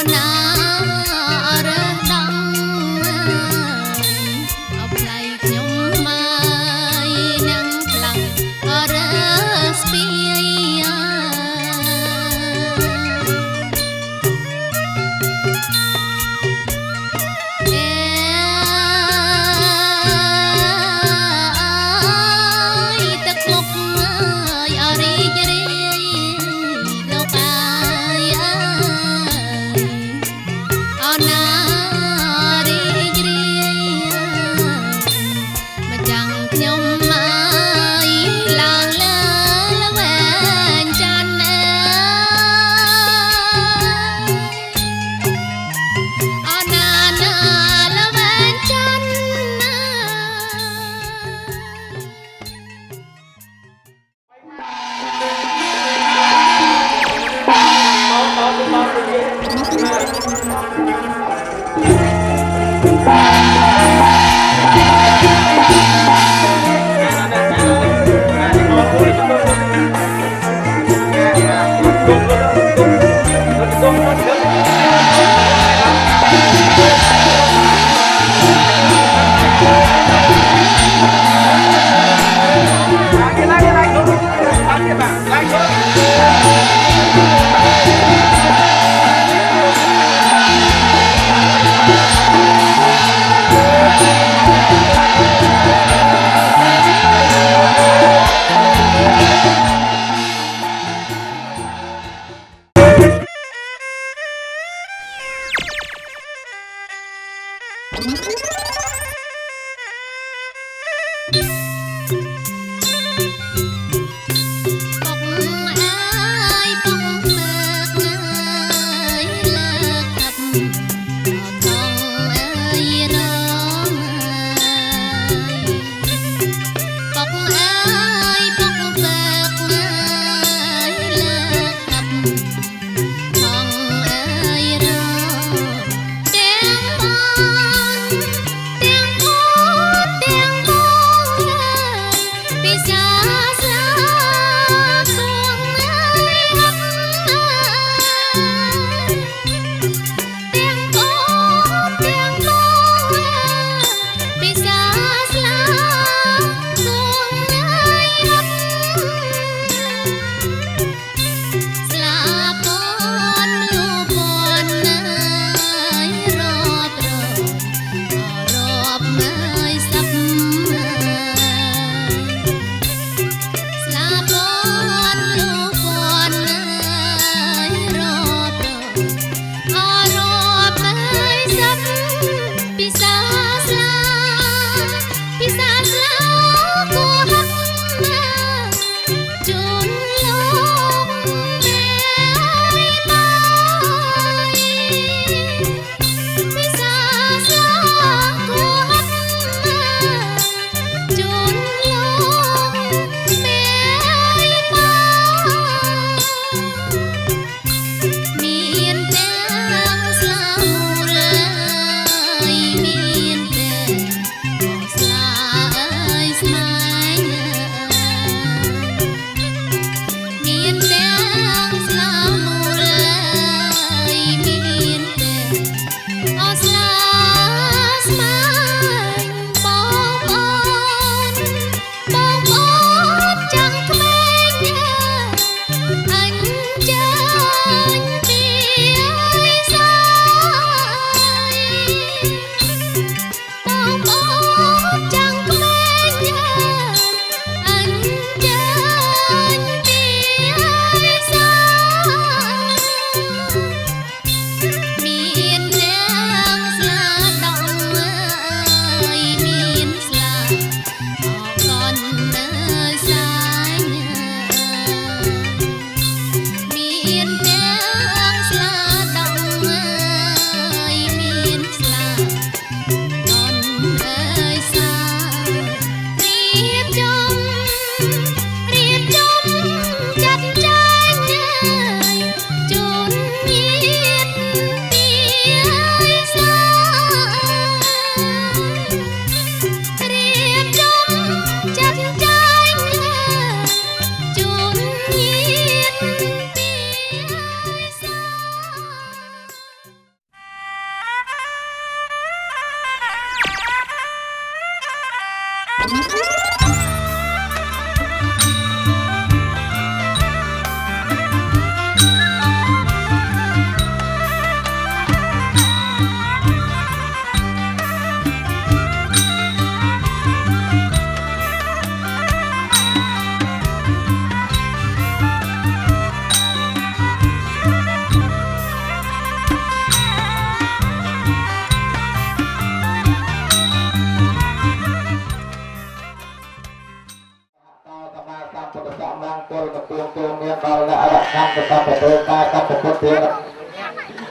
។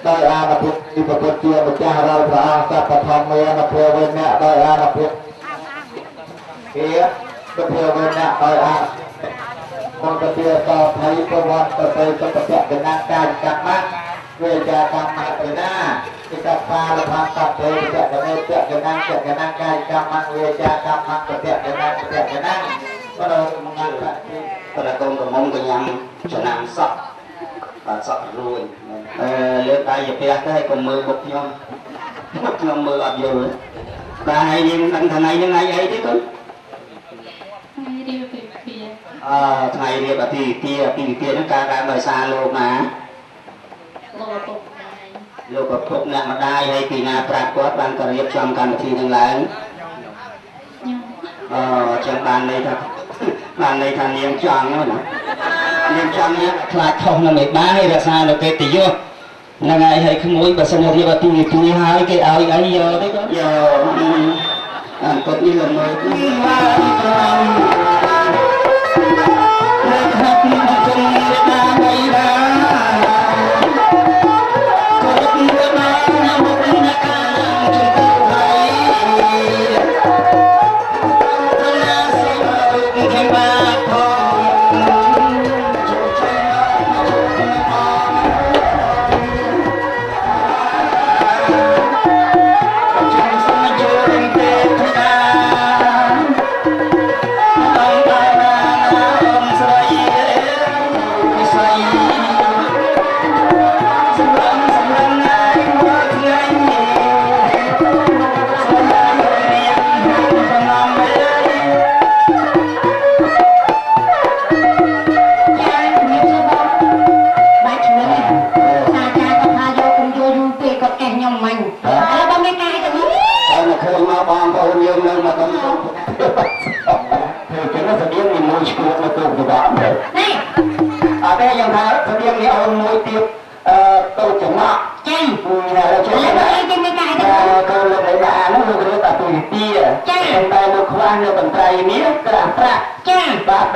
ដោយអារពុទ្ធទីប្រពុទ្ធជាម្ចាស់រាល់ព្រះអង្គសព្វធម្មមានព្រះវេណៈដោយអារពុទ្ធជាព្រះវេណៈដោយអាមន្តទាសភ័យប្រវត្តិទៅសុខៈកណាកាយកម្មៈវេចាកម្មៈទេណាទីកបាលផាតតេចកនេចកណាចកណាកាយកម្មៈវេចាកម្មៈតេកណាតេកណាបរមងលប្រកងកំងកញ្ញាចំណាំសក់បាទសក់រួយលើកដៃទៅផ្ទះទៅហើយកុំមើលមុខខ្ញុំមើលអត់យល់បាទហើយយើងដឹងថ្ងៃហ្នឹងថ្ងៃអីទេកូនថ្ងៃរៀបអាពាហ៍ថ្ងៃរៀបអាពាហ៍ហ្នឹងការដើមដោយសារលោកណាលោកឪពុកអ្នកម្ដាយហើយពីណាប្រាក់គាត់បានក៏រៀបចំកម្មវិធីហ្នឹងឡើងចឹងបានន័យថានាងចង់ណានាងចង់នេះខ្លាចខុសនៅមិនបានរក្សានៅកិត្តិយសហ្នឹងហើយហើយក្មួយបើសិនរៀបអាពាហ៍ហើយគេឲ្យអីយកទេគាត់យកគាត់នេះល្មើស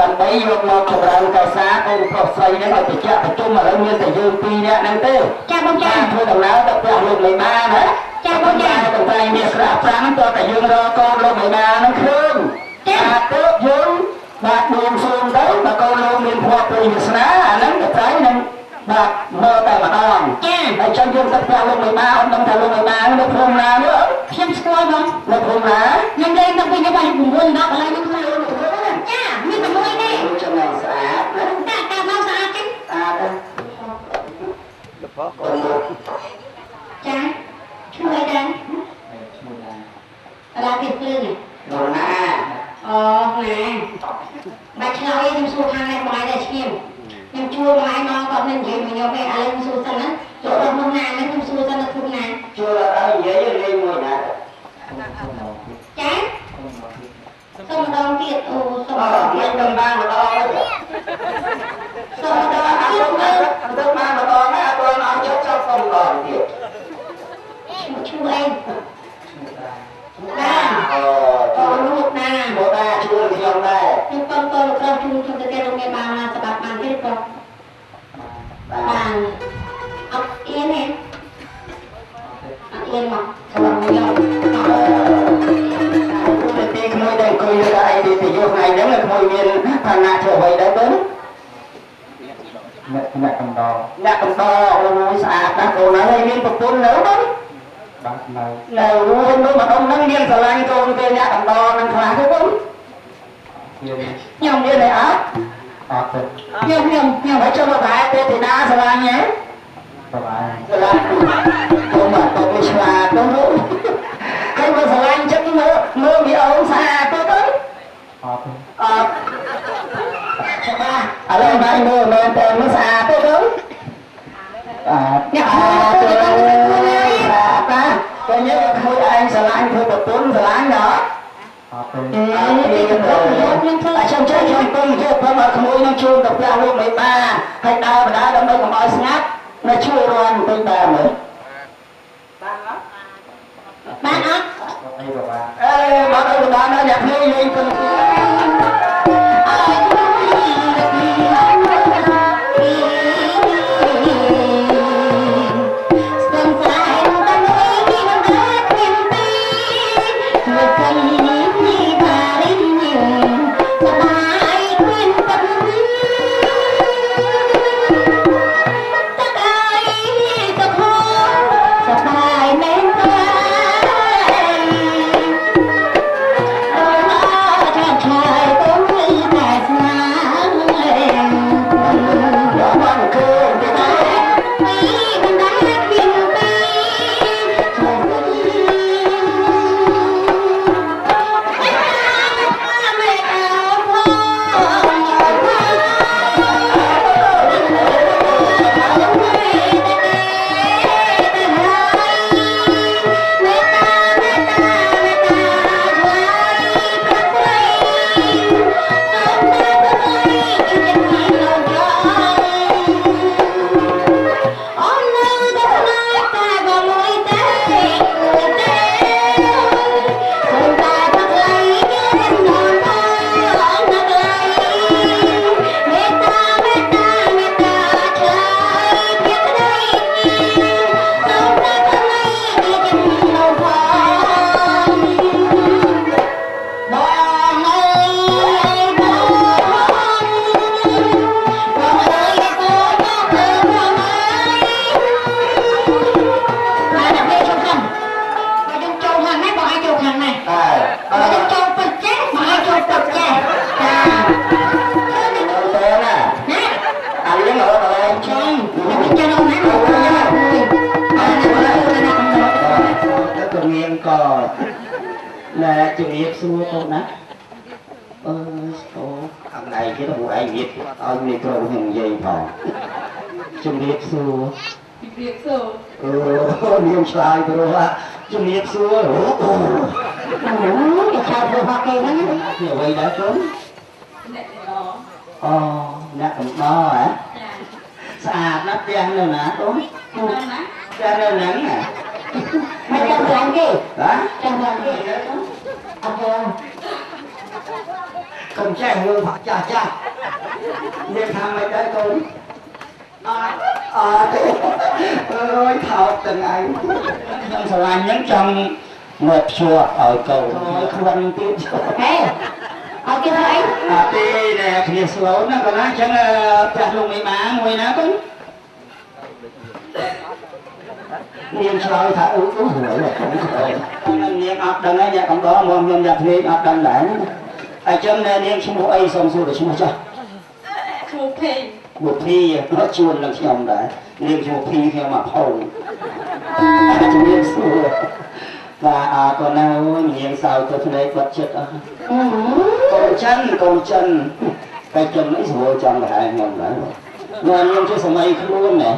ដើម្បីយកមកចម្រើនកសាកូនប្រុសស្រីនេះឲ្យទៅចាក់ប្រជុំឥឡូវមានតែយើងពីរនាក់ហ្នឹងទេចាបងចាធ្វើដំណើរទៅផ្ទះលោកមេបាណាចាបងចាតំតែមានស្រាប់ប្រាំតើតែយើងរកកូនលោកមេបាហ្នឹងឃើញចាទៅយើងបាទដួងសូមទៅបើកូនលោកមានភ័ព្វព្រះវាសនាអាហ្នឹងតែត្រៃនឹងបាទមើលតែម្ដងចាហើយចឹងយើងទៅផ្ទះលោកមេបាអត់ដឹងថាលោកមេបានៅភូមិណានោះខ្ញុំស្គាល់បងនៅភូមិណាខ្ញុំលេងទៅវិញបាន9 10កន្លែងនោះខ្លួនចាមានតែមួយនេះចំណងស្អាតណាតាមកស្អាតទេស្អាតទេលផកូនចាឈ្មោះអីដែរឈ្មោះណារាពីភ្លឺនោះណាអូណាបាច់ឆ្លើយខ្ញុំសួរខាងនេះបងឯងដែរឈ្មោះខ្ញុំជួបងឯងមកគាត់នឹងនិយាយមកខ្ញុំឯងឥឡូវខ្ញុំសួរសិនណាចូលដល់ក្នុងណាហ្នឹងខ្ញុំសួរសិននៅក្នុងណាចូលដល់និយាយលេងមួយណាចាសុំម្ដងទៀតអូសុំម្ដងទៀតមិនបានម្ដងសុំម្ដងទៀតទៅបានម្ដងណាអត់បានអត់យកចោលសុំម្ដងទៀតឈ្មោះអីណាអូលោកណាមកដែរជួយខ្ញុំដែរខ្ញុំតន់ក្រុមជួយខ្ញុំទៅគេលោកមានបានណាស្ដាប់បានទេបងបានអត់អៀនទេអត់អៀនមកខ្ញុំទីក្មួយដែលអង្គុយលើឯទីយកថ្ងៃហ្នឹងក្មួយមានឋានៈធ្វើអ្វីដែរបងអ្នកកំដរអូស្អាតណាស់កូនហើយមានប្រពន្ធនៅបងបាទនៅរួមនោះម្ដងហ្នឹងមានស្រឡាញ់កូនគេអ្នកកំដរនឹងខ្លះទេបងខ្ញុំមានទេអត់ទេខ្ញុំឲ្យចូលមកដែរទេទីណាស្រឡាញ់ហ៎ស្រឡាញ់ខ្ញុំមកទៅឆ្លាតទៅហើយមកស្រឡាញ់ចិត្តមើលវាអូនស្អាតទៅ ធ្វើប្រពន្ធស្រឡាញ់ណាចាំចេះខ្ញុំពងយកព្រមឲ្យក្មួយនឹងជួនទៅផ្ទះលោកមេបាហើយដើរបដាដើម្បីកុំឲ្យស្ងាត់នៅជួយរាន់ទៅដើរមើលបានអត់បានអីបដាណាអ្នកភ្លេងលេងទៅជំរាបសួរកូនណាអូខាងណៃគេទៅពួកឯងនិយាយឲ្យមានក្រុមខ្ញុំនិយាយផងជំរាបសួរនាងឆ្លើយព្រោះថាជំរាបសួរគេឆ្លើយព្រោះថាគេហ្នឹងគេអ្វីដែរកូនអ្នកកំដរហ៎ស្អាតណាស់ផ្ទះនៅណាកូនផ្ទះនៅហ្នឹងមិនចាំខ្លាំងទេចាំខ្លាំងទេអត់ទេកុំចេះមើលផាក់ចាស់និយាយថាមិនដែរកូនអត់ទេអើយថោកទាំងឯងខ្ញុំស្រឡាញ់ហ្នឹងចង់មកភ្ជាប់ឲ្យកូនខ្វិនទៀតហេឲ្យគេធ្វើអីទីដែលគ្នាស្លូនណាកូនណាអញ្ចឹងផ្ទះលោកមេម៉ាមួយណាកូននាងឆ្លើយថារួយនាងអត់ដឹងហើយអ្នកកំដរមកខ្ញុំយ៉ាប់ភ្លេងអត់ដឹងដែរអញ្ចឹងនាងឈ្មោះអីសូមសួរទៅឈ្មោះចាស់ឈ្មោះភីគាត់ជួននឹងខ្ញុំដែរនាងឈ្មោះភីខ្ញុំមកផោងជំរាបសួរបាទកូនណាអូយនាងសៅទៅភ្នែកបាត់ចិត្តអស់កូនចិនតែចិននេះស្រួលចង់ប្រហែលខ្ញុំដែរនាងជាសម័យខ្លួនណា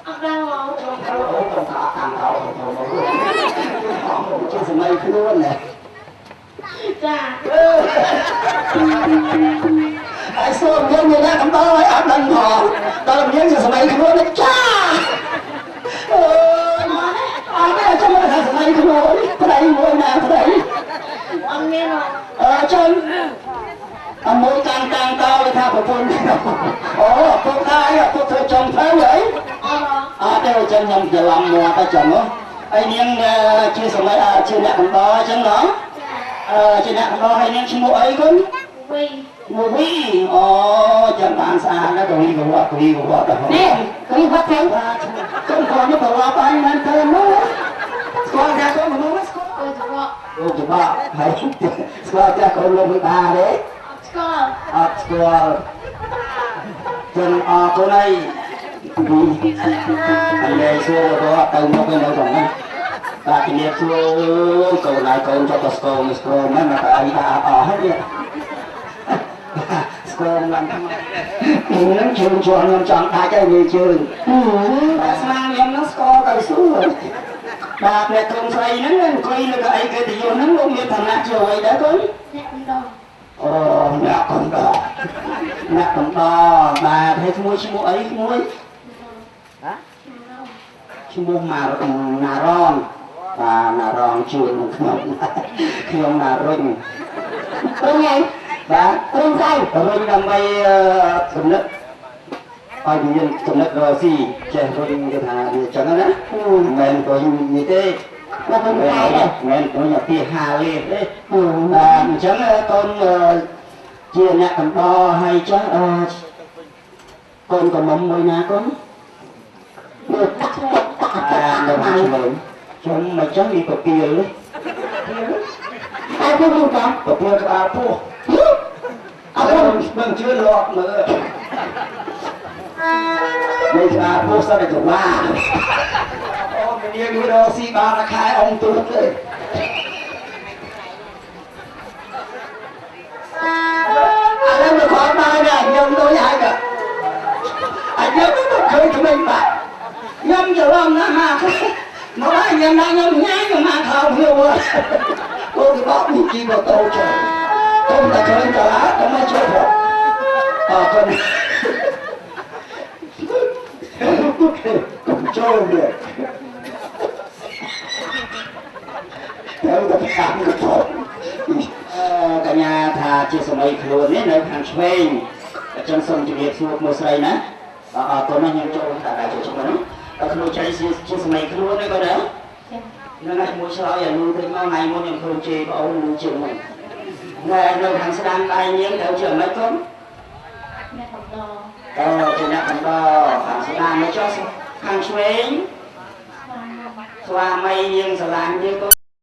អត់ដឹងមកខ្ញុំថាតាមថោជាសម័យខ្លួនណាចាហើយសូមយើងមានអ្នកកំដរឲ្យអត់ដឹងផងដល់យើងជាសម័យខ្លួនចាអូយអត់ទេចាំមកថាសម័យខ្លួនប្តីមួយណាប្តីអត់មានចឹងអមួយតាំងតឲ្យថាប្រពន្ធអូពុកហើយពុកធ្វើចំទៅហីអត់ទេចឹងខ្ញុំច្រឡំមកតែចឹងហើយនាងជាសម័យជាអ្នកកំដរចឹងណាជាអ្នកកំដរហើយនាងឈ្មោះអីគុណវីអូចឹងបានស្អាតណាស់កវីកវត្តនេះកវីវត្តទៅកូនគាត់នេះប្រវត្តិអីមិនទៅមកស្គាល់តែកូនមនុស្សស្គាល់អូច្បាស់ហើយស្គាល់តែកូនលោកវិបាទេអត់ស្គាល់ចឹងអរគុណហើយហើយសួរទៅទៅមកនៅក្នុងហ្នឹងបាទជំរាបសួរកូនហើយកូនចុះទៅស្គមហ្នឹងមកអីដាក់អស់ហើយស្គមឡើងហ្នឹងជើងជាប់ខ្ញុំចង់ដាច់ហើយវាជើងតែស្មាខ្ញុំហ្នឹងស្គាល់ទៅសួរ បាទអ្នកក្រុមស្រីហ្នឹងអង្គុយលើកៅអីកិត្តិយសហ្នឹងលោកមានឋានៈជាអ្វីដែរកូនអ្នកកំដរអូអ្នកកំដរអ្នកកំដរបាទហើយឈ្មោះអីឈ្មោះហ៎ឈ្មោះណារងបាទណារងជួយនឹងខ្ញុំណារុញរុញអីបាទរុញស្អីរុញដើម្បីសំណឹកឲ្យមានសំណឹករស៊ីចេះរុញគេថាវាចឹងណាមិនក៏និយាយទេមកមិនដែរមិនក៏យកពី5លេខទេបាទអញ្ចឹងកូនជាអ្នកកំដរហើយចាស់កូនកំមុំមួយណាកូនមើលតាក់នៅខាងលើខ្ញុំមកចឹងនេះពពាលហើយពួកគាត់ពពាលក្បាលពោះអត់មិនជឿលក់មើលនេះក្បាលពោះសត្វកវ៉ាអូមានយើងរកស៊ីបានតែខែអង្គទូទេឥឡូវមកខំបានខ្ញុំដូចហើយក៏អញខ្ញុំមិនឃើញក្មេងបាទខ្ញុំច្រឡំណាស់មកហើយខ្ញុំណាខ្ញុំញ៉ាំខ្ញុំមកខោខ្ញុំគោគេបោកនេះជីបតោចូលកុំតែឃើញតើកុំមកជួយផងអរគុណកុំចូលទេទៅតែខាងកោកញ្ញាថាជាសម័យខ្លួននេះនៅខាងឆ្វេងអញ្ចឹងសូមជម្រាបសួរមកស្រីណាអរគុណណាស់ខ្ញុំចូលតែចូលជុំហ្នឹងដល់ខ្លួនចៃជាសម័យខ្លួននេះក៏ដែរនៅណាមួយឆ្លើយឲ្យលូទៅមកថ្ងៃមុនខ្ញុំឃើញជេរបងអូនលូជាងហ្នឹងនៅខាងស្ដាំដៃញៀងត្រូវជាអ្មេចកូនអ្នកកំដរជាអ្នកកំដរខាងស្ដាំមកចុះខាងឆ្វេងស្វាមីយើងស្រឡាញ់យើង